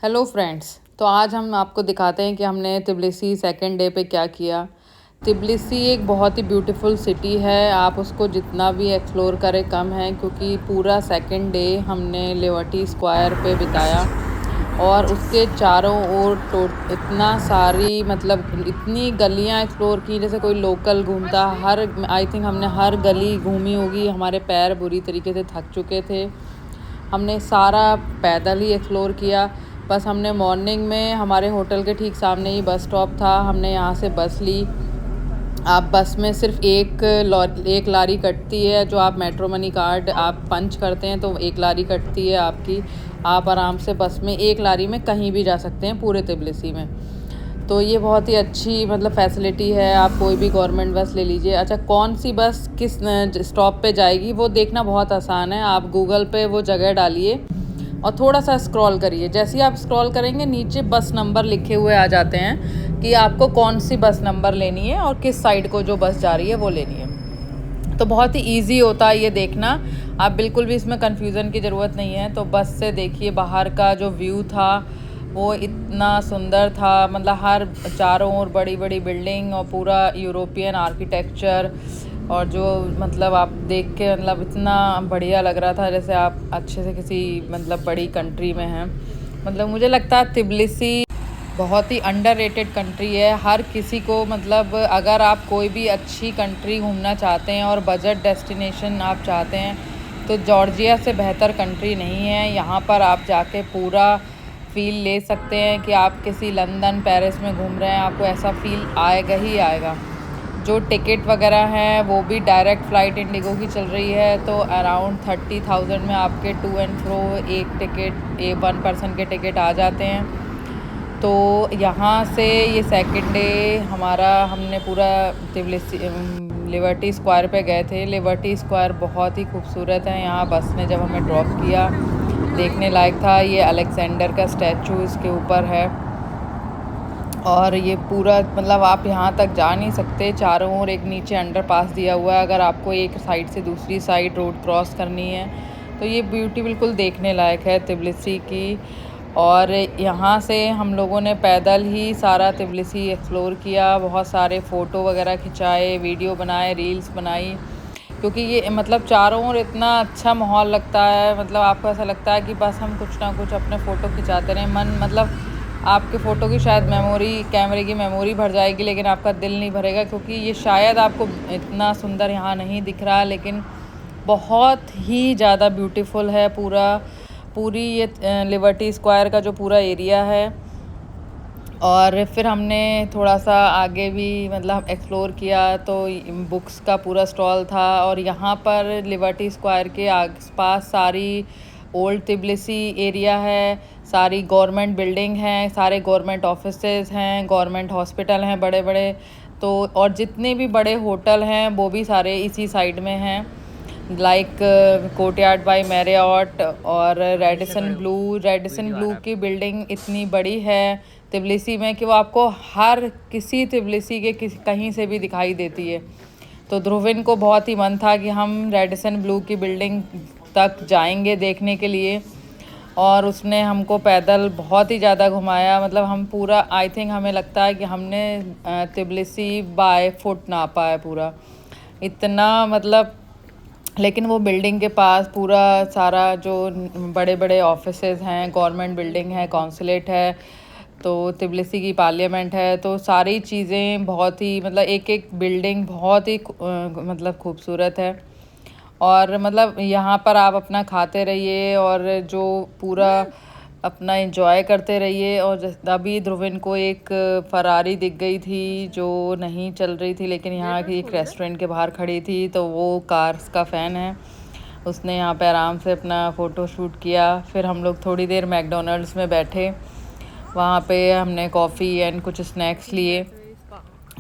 Hello friends. तो आज हम आपको दिखाते हैं कि हमने तिब्लिसी सेकंड डे पे क्या किया। तिब्लिसी एक बहुत ही ब्यूटीफुल सिटी है। आप उसको जितना भी एक्सप्लोर करें कम है, क्योंकि पूरा सेकंड डे हमने लिबर्टी स्क्वायर पे बिताया और उसके चारों ओर तो इतना सारी मतलब इतनी गलियां एक्सप्लोर की जैसे कोई लोकल घूमता। हर आई थिंक हमने हर गली घूमी होगी। हमारे पैर बुरी तरीके से थक चुके थे। हमने सारा पैदल ही एक्सप्लोर किया। बस हमने मॉर्निंग में हमारे होटल के ठीक सामने ही बस स्टॉप था, हमने यहाँ से बस ली। आप बस में सिर्फ एक लारी कटती है, जो आप मेट्रो मनी कार्ड आप पंच करते हैं तो एक लारी कटती है आपकी। आप आराम से बस में एक लारी में कहीं भी जा सकते हैं पूरे तिब्लिसी में। तो ये बहुत ही अच्छी मतलब फैसिलिटी है। आप कोई भी गवर्नमेंट बस ले लीजिए। अच्छा, कौन सी बस किस स्टॉप पे जाएगी वो देखना बहुत आसान है। आप गूगल पे वो जगह डालिए और थोड़ा सा स्क्रॉल करिए। जैसे ही आप स्क्रॉल करेंगे नीचे बस नंबर लिखे हुए आ जाते हैं कि आपको कौन सी बस नंबर लेनी है और किस साइड को जो बस जा रही है वो लेनी है। तो बहुत ही ईजी होता है ये देखना। आप बिल्कुल भी इसमें कन्फ्यूज़न की ज़रूरत नहीं है। तो बस से देखिए बाहर का जो व्यू था वो इतना सुंदर था। मतलब हर चारों ओर बड़ी बड़ी बिल्डिंग और पूरा यूरोपियन आर्किटेक्चर, और जो मतलब आप देख के मतलब इतना बढ़िया लग रहा था जैसे आप अच्छे से किसी मतलब बड़ी कंट्री में हैं। मतलब मुझे लगता है तिब्लिसी बहुत ही अंडररेटेड कंट्री है। हर किसी को मतलब अगर आप कोई भी अच्छी कंट्री घूमना चाहते हैं और बजट डेस्टिनेशन आप चाहते हैं तो जॉर्जिया से बेहतर कंट्री नहीं है। यहाँ पर आप जाके पूरा फ़ील ले सकते हैं कि आप किसी लंदन पेरिस में घूम रहे हैं। आपको ऐसा फ़ील आएगा ही आएगा। जो टिकट वगैरह हैं वो भी डायरेक्ट फ़्लाइट इंडिगो की चल रही है, तो अराउंड 30,000 में आपके टू एंड फ्रो एक टिकट वन पर्सन के टिकट आ जाते हैं। तो यहाँ से ये सेकंड डे हमारा हमने पूरा तिब्लिसी लिबर्टी स्क्वायर पे गए थे। लिबर्टी स्क्वायर बहुत ही खूबसूरत है। यहाँ बस ने जब हमें ड्रॉप किया देखने लायक था। ये अलेक्जेंडर का स्टैचू इसके ऊपर है और ये पूरा मतलब आप यहाँ तक जा नहीं सकते। चारों ओर एक नीचे अंडरपास दिया हुआ है। अगर आपको एक साइड से दूसरी साइड रोड क्रॉस करनी है तो ये ब्यूटी बिल्कुल देखने लायक है तिब्लिसी की। और यहाँ से हम लोगों ने पैदल ही सारा तिब्लिसी एक्सप्लोर किया। बहुत सारे फ़ोटो वगैरह खिंचाए, वीडियो बनाए, रील्स बनाई, क्योंकि ये मतलब चारों ओर इतना अच्छा माहौल लगता है। मतलब आपको ऐसा लगता है कि बस हम कुछ ना कुछ अपने फ़ोटो खिंचाते रहें। मन मतलब आपके फ़ोटो की शायद मेमोरी, कैमरे की मेमोरी भर जाएगी, लेकिन आपका दिल नहीं भरेगा, क्योंकि ये शायद आपको इतना सुंदर यहाँ नहीं दिख रहा, लेकिन बहुत ही ज़्यादा ब्यूटीफुल है पूरी ये लिबर्टी स्क्वायर का जो पूरा एरिया है। और फिर हमने थोड़ा सा आगे भी मतलब एक्सप्लोर किया तो बुक्स का पूरा स्टॉल था। और यहाँ पर लिबर्टी स्क्वायर के आसपास सारी ओल्ड तिब्लिसी एरिया है, सारी गवर्नमेंट बिल्डिंग हैं, सारे गवर्नमेंट ऑफिसेज हैं, गवर्नमेंट हॉस्पिटल हैं बड़े बड़े। तो और जितने भी बड़े होटल हैं वो भी सारे इसी साइड में हैं, लाइक कोर्टयार्ड बाय मैरियट और रेडिसन ब्लू की बिल्डिंग इतनी बड़ी है तिब्लिसी में कि वो आपको हर किसी तिब्लिसी के कहीं से भी दिखाई देती है। तो ध्रुविन को बहुत ही मन था कि हम रेडिसन ब्लू की बिल्डिंग तक जाएंगे देखने के लिए, और उसने हमको पैदल बहुत ही ज़्यादा घुमाया। मतलब हम पूरा आई थिंक हमें लगता है कि हमने तिब्लिसी बाय फुट नापा है पूरा, इतना मतलब। लेकिन वो बिल्डिंग के पास पूरा सारा जो बड़े बड़े ऑफिसेज हैं, गवर्नमेंट बिल्डिंग है, कौंसलेट है, तो तिब्लिसी की पार्लियामेंट है, तो सारी चीज़ें बहुत ही मतलब एक एक बिल्डिंग बहुत ही मतलब खूबसूरत है। और मतलब यहाँ पर आप अपना खाते रहिए और जो पूरा अपना एंजॉय करते रहिए। और अभी ध्रुविन को एक फरारी दिख गई थी जो नहीं चल रही थी, लेकिन यहाँ की एक रेस्टोरेंट के बाहर खड़ी थी, तो वो कार्स का फ़ैन है। उसने यहाँ पे आराम से अपना फ़ोटो शूट किया। फिर हम लोग थोड़ी देर मैकडोनल्ड्स में बैठे, वहाँ पे हमने कॉफ़ी एंड कुछ स्नैक्स लिए।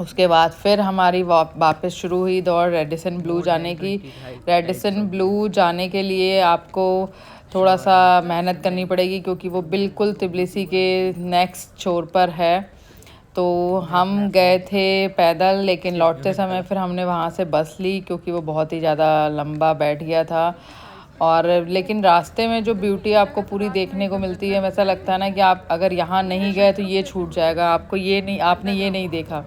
उसके बाद फिर हमारी वापस शुरू हुई दौड़ रेडिसन ब्लू जाने की। रेडिसन ब्लू जाने के लिए आपको थोड़ा सा मेहनत करनी पड़ेगी, क्योंकि वो बिल्कुल तिब्लिसी के नेक्स्ट छोर पर है। तो हम गए थे पैदल, लेकिन लौटते समय फिर हमने वहाँ से बस ली, क्योंकि वो बहुत ही ज़्यादा लंबा बैठ गया था। और लेकिन रास्ते में जो ब्यूटी आपको पूरी देखने को मिलती है, ऐसा लगता है ना कि आप अगर यहाँ नहीं गए तो ये छूट जाएगा, आपको ये नहीं, आपने ये नहीं देखा।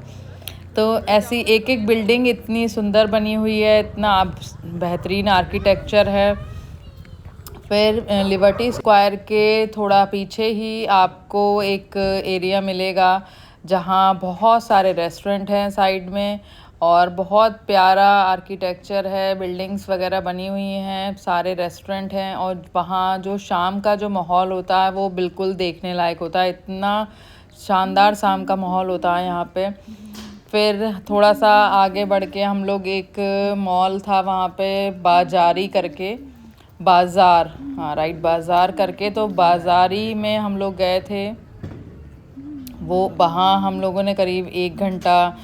तो ऐसी एक एक बिल्डिंग इतनी सुंदर बनी हुई है, इतना बेहतरीन आर्किटेक्चर है। फिर लिबर्टी स्क्वायर के थोड़ा पीछे ही आपको एक एरिया मिलेगा जहाँ बहुत सारे रेस्टोरेंट हैं साइड में, और बहुत प्यारा आर्किटेक्चर है, बिल्डिंग्स वगैरह बनी हुई हैं, सारे रेस्टोरेंट हैं। और वहाँ जो शाम का जो माहौल होता है वो बिल्कुल देखने लायक होता है, इतना शानदार शाम का माहौल होता है यहाँ पे। फिर थोड़ा सा आगे बढ़ के हम लोग, एक मॉल था वहाँ पे बाजारी करके, बाज़ार, हाँ राइट, बाज़ार करके, तो बाज़ारी में हम लोग गए थे। वो वहाँ हम लोगों ने करीब 1 घंटा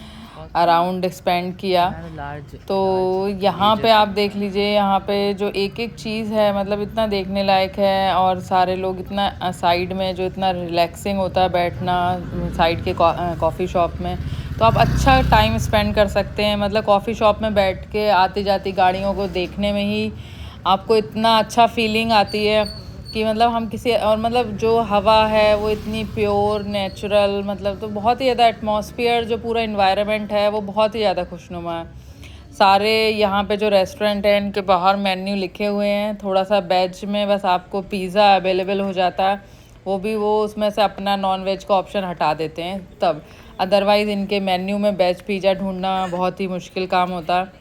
अराउंड स्पेंड किया। तो यहाँ पे आप देख लीजिए, यहाँ पे जो एक एक चीज़ है मतलब इतना देखने लायक है, और सारे लोग इतना साइड में जो इतना रिलैक्सिंग होता है बैठना साइड के कॉफ़ी शॉप में, तो आप अच्छा टाइम स्पेंड कर सकते हैं। मतलब कॉफ़ी शॉप में बैठ के आती जाती गाड़ियों को देखने में ही आपको इतना अच्छा फीलिंग आती है कि मतलब हम किसी और, मतलब जो हवा है वो इतनी प्योर नेचुरल, मतलब तो बहुत ही ज़्यादा एटमॉस्फेयर, जो पूरा इन्वायरमेंट है वो बहुत ही ज़्यादा खुशनुमा है। सारे यहाँ पे जो रेस्टोरेंट हैं इनके बाहर मेन्यू लिखे हुए हैं। थोड़ा सा वेज में बस आपको पिज़्ज़ा अवेलेबल हो जाता है, वो भी वो उसमें से अपना नॉन वेज का ऑप्शन हटा देते हैं तब, अदरवाइज़ इनके मेन्यू में वेज पिज़्ज़ा ढूंढना बहुत ही मुश्किल काम होता है।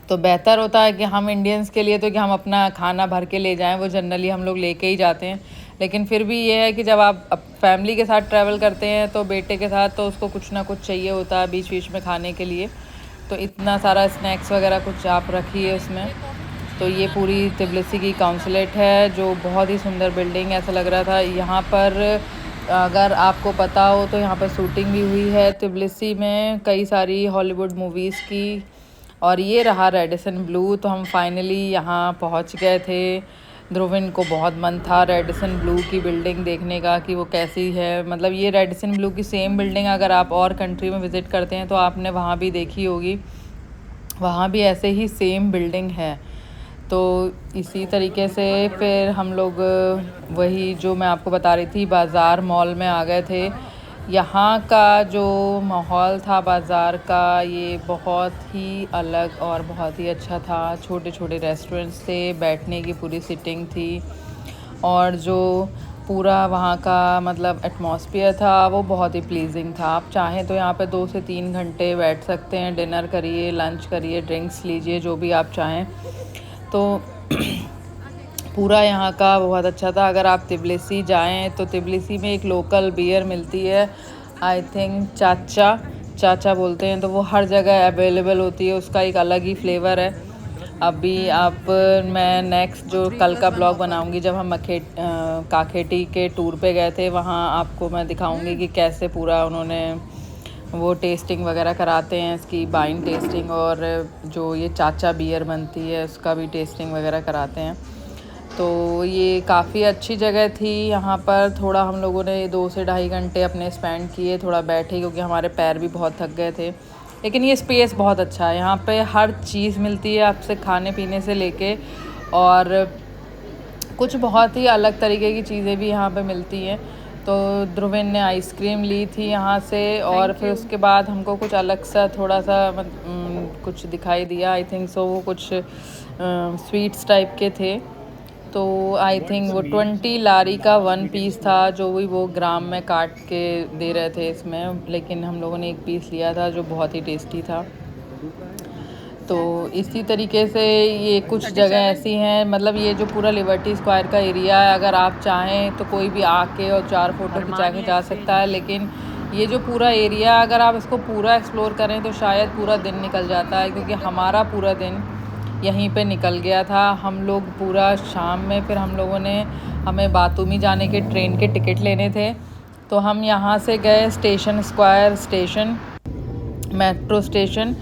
तो बेहतर होता है कि हम इंडियंस के लिए तो कि हम अपना खाना भर के ले जाएं, वो जनरली हम लोग लेके ही जाते हैं। लेकिन फिर भी ये है कि जब आप फैमिली के साथ ट्रैवल करते हैं तो बेटे के साथ तो उसको कुछ ना कुछ चाहिए होता है बीच बीच में खाने के लिए, तो इतना सारा स्नैक्स वगैरह कुछ आप रखिए उसमें। तो ये पूरी तिब्लिसी की काउंसलेट है, जो बहुत ही सुंदर बिल्डिंग, ऐसा लग रहा था यहाँ पर, अगर आपको पता हो तो यहाँ पर शूटिंग भी हुई है तिब्लिसी में कई सारी हॉलीवुड मूवीज़ की। और ये रहा रेडिसन ब्लू। तो हम फाइनली यहाँ पहुँच गए थे। ध्रुविन को बहुत मन था रेडिसन ब्लू की बिल्डिंग देखने का कि वो कैसी है। मतलब ये रेडिसन ब्लू की सेम बिल्डिंग अगर आप और कंट्री में विज़िट करते हैं तो आपने वहाँ भी देखी होगी, वहाँ भी ऐसे ही सेम बिल्डिंग है। तो इसी तरीके से फिर हम लोग वही जो मैं आपको बता रही थी बाज़ार मॉल में आ गए थे। यहाँ का जो माहौल था बाज़ार का, ये बहुत ही अलग और बहुत ही अच्छा था। छोटे छोटे रेस्टोरेंट्स थे, बैठने की पूरी सिटिंग थी, और जो पूरा वहाँ का मतलब एटमॉस्फेयर था वो बहुत ही प्लीजिंग था। आप चाहें तो यहाँ पे 2 से 3 घंटे बैठ सकते हैं, डिनर करिए, लंच करिए, ड्रिंक्स लीजिए, जो भी आप चाहें। तो पूरा यहाँ का बहुत अच्छा था। अगर आप तिब्लिसी जाएं तो तिब्लिसी में एक लोकल बियर मिलती है, आई थिंक चाचा बोलते हैं, तो वो हर जगह अवेलेबल होती है, उसका एक अलग ही फ्लेवर है। अभी मैं नेक्स्ट जो कल का ब्लॉग बनाऊंगी, जब हम काखेटी के टूर पे गए थे, वहाँ आपको मैं दिखाऊंगी कि कैसे पूरा उन्होंने वो टेस्टिंग वगैरह कराते हैं, इसकी बाइन टेस्टिंग, और जो ये चाचा बियर बनती है उसका भी टेस्टिंग वगैरह कराते हैं। तो ये काफ़ी अच्छी जगह थी। यहाँ पर थोड़ा हम लोगों ने 2 से 2.5 घंटे अपने स्पेंड किए, थोड़ा बैठे क्योंकि हमारे पैर भी बहुत थक गए थे। लेकिन ये स्पेस बहुत अच्छा है, यहाँ पे हर चीज़ मिलती है आपसे, खाने पीने से लेके, और कुछ बहुत ही अलग तरीके की चीज़ें भी यहाँ पे मिलती हैं। तो ध्रुविन ने आइसक्रीम ली थी यहाँ से, और फिर उसके बाद हमको कुछ अलग सा थोड़ा सा कुछ दिखाई दिया, आई थिंक सो वो कुछ स्वीट्स टाइप के थे। तो आई थिंक वो 20 लारी का 1 पीस था, जो भी वो ग्राम में काट के दे रहे थे इसमें, लेकिन हम लोगों ने 1 पीस लिया था जो बहुत ही टेस्टी था। तो इसी तरीके से ये कुछ जगह ऐसी हैं, मतलब ये जो पूरा लिबर्टी स्क्वायर का एरिया है, अगर आप चाहें तो कोई भी आके और 4 फोटो खिंचा के जा सकता है। लेकिन ये जो पूरा एरिया, अगर आप इसको पूरा एक्सप्लोर करें तो शायद पूरा दिन निकल जाता है, क्योंकि हमारा पूरा दिन यहीं पे निकल गया था। हम लोग पूरा शाम में, फिर हम लोगों ने, हमें बातूमी जाने के ट्रेन के टिकट लेने थे, तो हम यहाँ से गए station square station, metro station.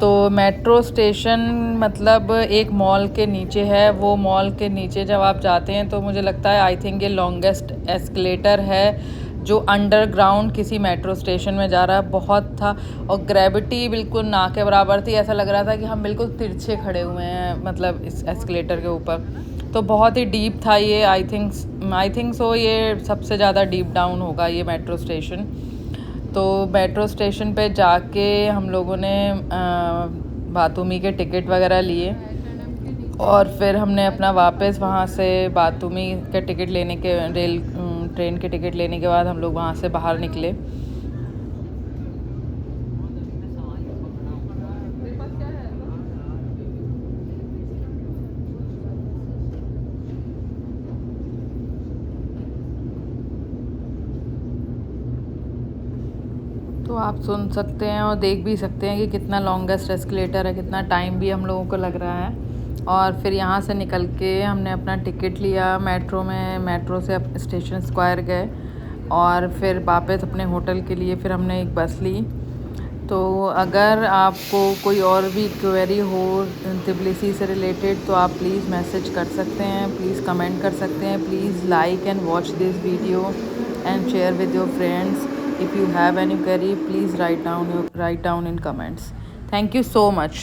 तो मेट्रो स्टेशन मतलब एक मॉल के नीचे है। वो मॉल के नीचे जब आप जाते हैं तो मुझे लगता है, आई थिंक ये लॉन्गेस्ट एस्केलेटर है जो अंडरग्राउंड किसी मेट्रो स्टेशन में जा रहा है, बहुत था। और ग्रेविटी बिल्कुल ना के बराबर थी, ऐसा लग रहा था कि हम बिल्कुल तिरछे खड़े हुए हैं, मतलब इस एस्केलेटर के ऊपर। तो बहुत ही डीप था ये। आई थिंक सो ये सबसे ज़्यादा डीप डाउन होगा ये मेट्रो स्टेशन। तो मेट्रो स्टेशन पे जाके हम लोगों ने बातूमी के टिकट वगैरह लिए, और फिर हमने अपना वापस वहाँ से बातूमी के टिकट लेने के ट्रेन के टिकट लेने के बाद हम लोग वहाँ से बाहर निकले। तो आप सुन सकते हैं और देख भी सकते हैं कि कितना लॉन्गेस्ट एस्केलेटर है, कितना टाइम भी हम लोगों को लग रहा है। और फिर यहाँ से निकल के हमने अपना टिकट लिया मेट्रो में, मेट्रो से स्टेशन स्क्वायर गए, और फिर वापस अपने होटल के लिए फिर हमने एक बस ली। तो अगर आपको कोई और भी क्वेरी हो तिब्लिसी से रिलेटेड तो आप प्लीज़ मैसेज कर सकते हैं, प्लीज़ कमेंट कर सकते हैं, please like and watch this video and share with your friends. If you have any query, please write down in comments. Thank you so much.